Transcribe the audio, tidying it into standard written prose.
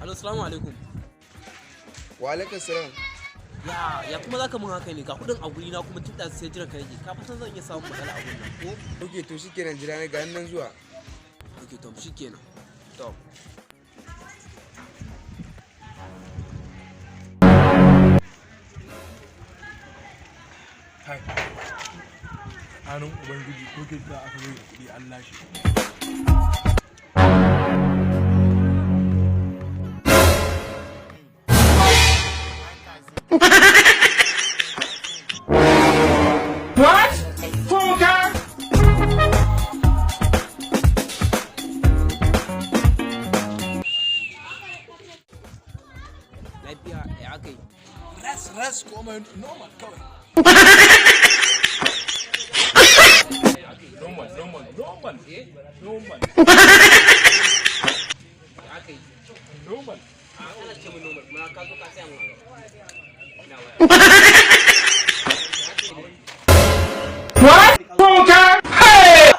Alo, salamu alaikum. Wa alaikum salam. Ya kuma zaka mun haka ne ga kudin a guri na kuma tun da sai jiran ka rage. Ka fatan zan iya samun matsala a gurin nan ko? Oke to shikenan jira ne ga nan zuwa. Okay to shikenan. To. Kai. Hannun Ubangiji ko ke da aka zo da kuɗi Allah shi. What? Fuka? Lafiya ya aka yi. Ras komai normal kawai. Normal. Normal. Ya aka yi. Normal. Ana ce mu normal kuma ka zo ka tsaya mu. Ina waya. What? Fuka? Hey!